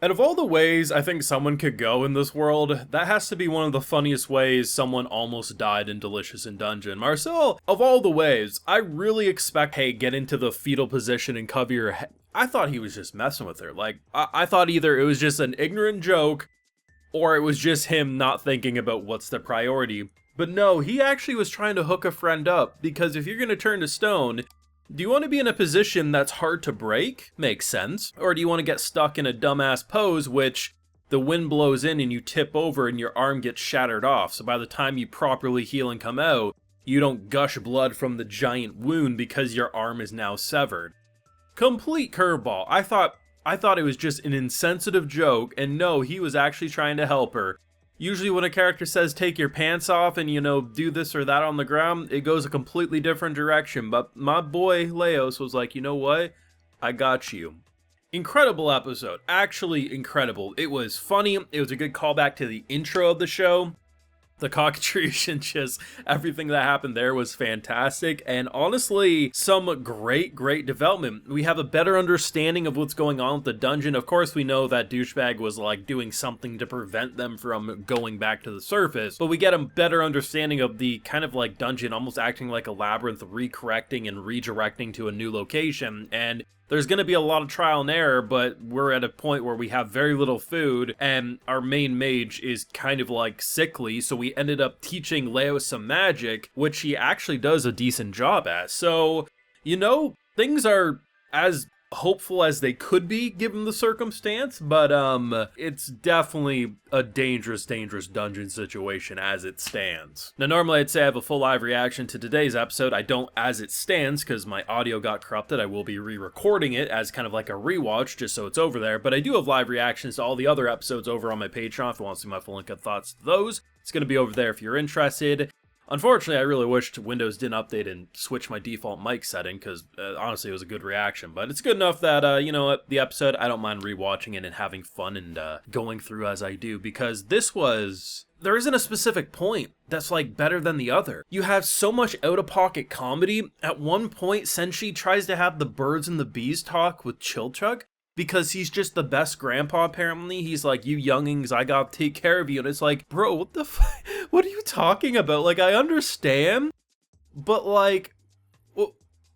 And of all the ways I think someone could go in this world, that has to be one of the funniest ways someone almost died in Delicious in Dungeon. Marcille, of all the ways, I really expect, hey, get into the fetal position and cover your head. I thought he was just messing with her. Like, I thought either it was just an ignorant joke, or it was just him not thinking about what's the priority. But no, he actually was trying to hook a friend up, because if you're gonna turn to stone, do you want to be in a position that's hard to break? Makes sense. Or do you want to get stuck in a dumbass pose, which the wind blows in and you tip over and your arm gets shattered off, so by the time you properly heal and come out, you don't gush blood from the giant wound because your arm is now severed. Complete curveball. I thought it was just an insensitive joke, and no, he was actually trying to help her. Usually when a character says take your pants off and, do this or that on the ground, it goes a completely different direction. But my boy Laos was like, you know what? I got you. Incredible episode. Actually incredible. It was funny. It was a good callback to the intro of the show. The cockatrice and just everything that happened there was fantastic, and honestly, some great development. We have a better understanding of what's going on with the dungeon. Of course, we know that douchebag was like doing something to prevent them from going back to the surface, but we get a better understanding of the kind of like dungeon almost acting like a labyrinth, recorrecting and redirecting to a new location, and there's going to be a lot of trial and error, but we're at a point where we have very little food, and our main mage is kind of like sickly, so we ended up teaching Laos some magic, which he actually does a decent job at. So, things are as hopeful as they could be given the circumstance, but it's definitely a dangerous dungeon situation as it stands. Now normally I'd say I have a full live reaction to today's episode. I don't as it stands because my audio got corrupted. I will be re-recording it as kind of like a rewatch just so it's over there, but I do have live reactions to all the other episodes over on my Patreon if you want to see my full uncut thoughts to those. It's going to be over there if you're interested. Unfortunately, I really wished Windows didn't update and switch my default mic setting, because honestly, it was a good reaction. But it's good enough that, the episode, I don't mind rewatching it and having fun and going through as I do, because there isn't a specific point that's, like, better than the other. You have so much out-of-pocket comedy. At one point, Senshi tries to have the birds and the bees talk with Chilchuk, because he's just the best grandpa, apparently. He's like, you youngings, I gotta take care of you. And it's like, bro, what the fuck? What are you talking about? Like, I understand, but like,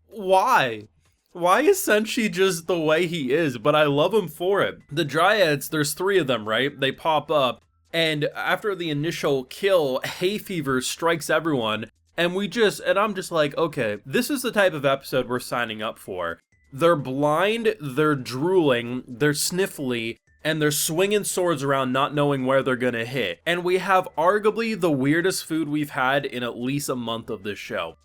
why? Why is Senshi just the way he is? But I love him for it. The dryads, there's 3 of them, right? They pop up, and after the initial kill, hay fever strikes everyone, and I'm just like, okay, this is the type of episode we're signing up for. They're blind, they're drooling, they're sniffly, and they're swinging swords around not knowing where they're gonna hit. And we have arguably the weirdest food we've had in at least a month of this show.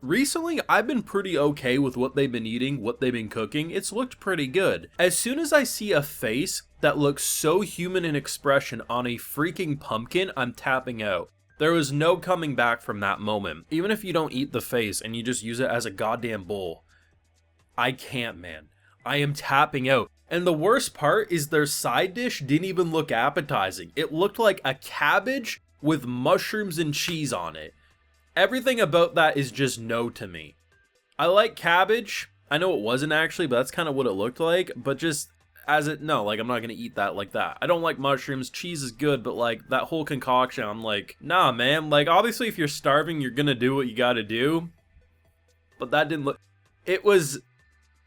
Recently, I've been pretty okay with what they've been eating, what they've been cooking. It's looked pretty good. As soon as I see a face that looks so human in expression on a freaking pumpkin, I'm tapping out. There was no coming back from that moment. Even if you don't eat the face and you just use it as a goddamn bowl, I can't, man. I am tapping out. And the worst part is their side dish didn't even look appetizing. It looked like a cabbage with mushrooms and cheese on it. Everything about that is just no to me. I like cabbage. I know it wasn't actually, but that's kind of what it looked like. But just I'm not going to eat that like that. I don't like mushrooms. Cheese is good, but like that whole concoction, I'm like, nah, man. Like, obviously, if you're starving, you're going to do what you got to do. But that didn't look...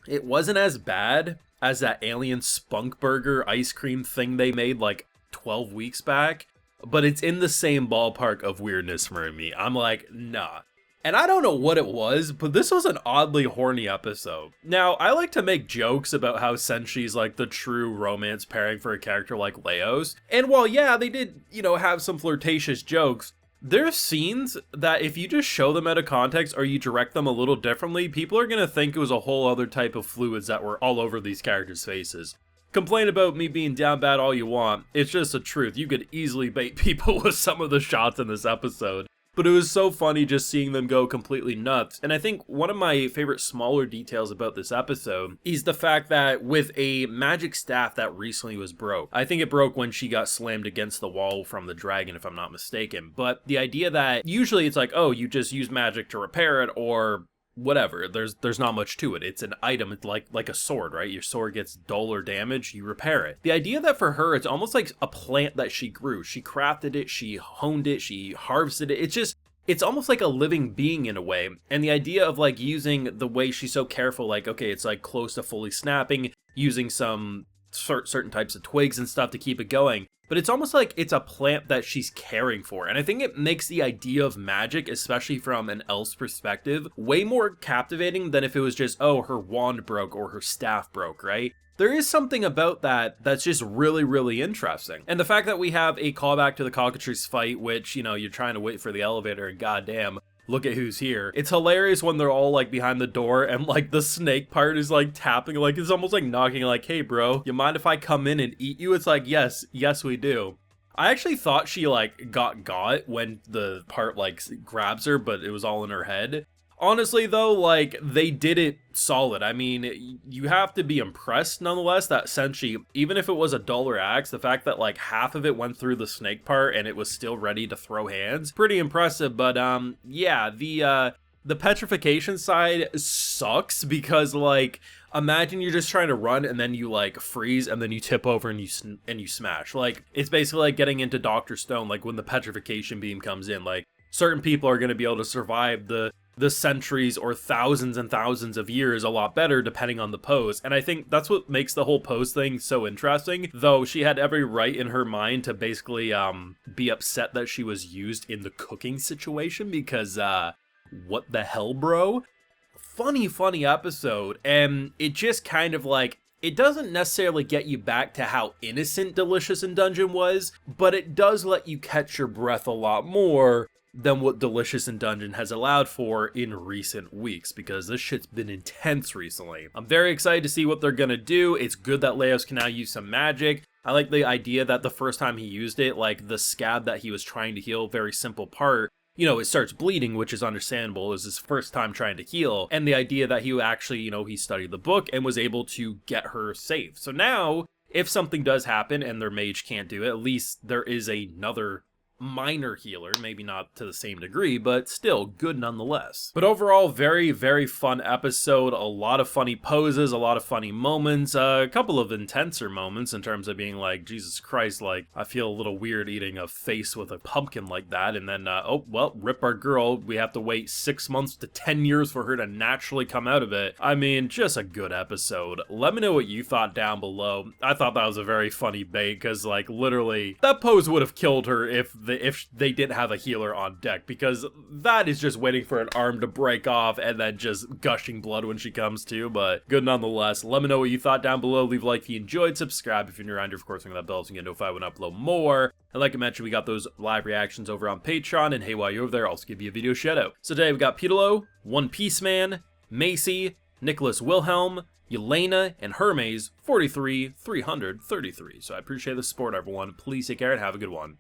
It wasn't as bad as that alien spunk burger ice cream thing they made like 12 weeks back, but it's in the same ballpark of weirdness for me. I'm like, nah. And I don't know what it was, but this was an oddly horny episode. Now, I like to make jokes about how Senshi's like the true romance pairing for a character like Laos. And while, yeah, they did, have some flirtatious jokes, there's scenes that if you just show them out of context or you direct them a little differently, people are going to think it was a whole other type of fluids that were all over these characters' faces. Complain about me being down bad all you want, it's just the truth. You could easily bait people with some of the shots in this episode. But it was so funny just seeing them go completely nuts. And I think one of my favorite smaller details about this episode is the fact that with a magic staff that recently was broke. I think it broke when she got slammed against the wall from the dragon, if I'm not mistaken. But the idea that usually it's like, oh, you just use magic to repair it, or whatever. There's not much to it. It's an item. It's like a sword, right? Your sword gets dull or damaged, you repair it. The idea that for her, it's almost like a plant that she grew. She crafted it, she honed it, she harvested it. It's almost like a living being in a way. And the idea of like using the way she's so careful, like, okay, it's like close to fully snapping, using some certain types of twigs and stuff to keep it going. But it's almost like it's a plant that she's caring for. And I think it makes the idea of magic, especially from an elf's perspective, way more captivating than if it was just, oh, her wand broke or her staff broke, right? There is something about that that's just really, really interesting. And the fact that we have a callback to the cockatrice fight, which, you know, you're trying to wait for the elevator and goddamn, look at who's here. It's hilarious when they're all like behind the door and like the snake part is like tapping, like it's almost like knocking, like, hey bro, you mind if I come in and eat you? It's like, yes we do. I actually thought she like got when the part like grabs her, but it was all in her head. Honestly though, like, they did it solid. I mean, you have to be impressed nonetheless that Senshi, even if it was a duller axe, the fact that like half of it went through the snake part and it was still ready to throw hands, pretty impressive. But yeah, the petrification side sucks because like, imagine you're just trying to run and then you like freeze and then you tip over and you smash. Like, it's basically like getting into Dr. Stone, like when the petrification beam comes in. Like, certain people are going to be able to survive the centuries or thousands and thousands of years a lot better depending on the pose. And I think that's what makes the whole pose thing so interesting, though she had every right in her mind to basically be upset that she was used in the cooking situation because what the hell, bro? Funny episode. And it just kind of like, it doesn't necessarily get you back to how innocent Delicious in Dungeon was, but it does let you catch your breath a lot more than what Delicious in Dungeon has allowed for in recent weeks, because this shit's been intense recently. I'm very excited to see what they're gonna do. It's good that Laos can now use some magic. I like the idea that the first time he used it, like the scab that he was trying to heal, very simple part, you know, it starts bleeding, which is understandable. It was his first time trying to heal. And the idea that he actually, you know, he studied the book and was able to get her safe. So now, if something does happen and their mage can't do it, at least there is another minor healer, maybe not to the same degree, but still good nonetheless. But overall, very, very fun episode. A lot of funny poses, a lot of funny moments, a couple of intenser moments in terms of being like, Jesus Christ, like, I feel a little weird eating a face with a pumpkin like that. And then, oh, well, rip our girl. We have to wait 6 months to 10 years for her to naturally come out of it. I mean, just a good episode. Let me know what you thought down below. I thought that was a very funny bait because, like, literally, that pose would have killed her if they didn't have a healer on deck, because that is just waiting for an arm to break off and then just gushing blood when she comes to. But good nonetheless. Let me know what you thought down below. Leave a like if you enjoyed, subscribe if you're new around here, of course, ring that bell so you get notified when I upload more. And like I mentioned, we got those live reactions over on Patreon, and hey, while you're over there, I'll also give you a video shout out. So today we got Pedalo, One Piece Man, Macy, Nicholas Wilhelm, Yelena, and Hermes 43,333. So I appreciate the support, everyone. Please take care and have a good one.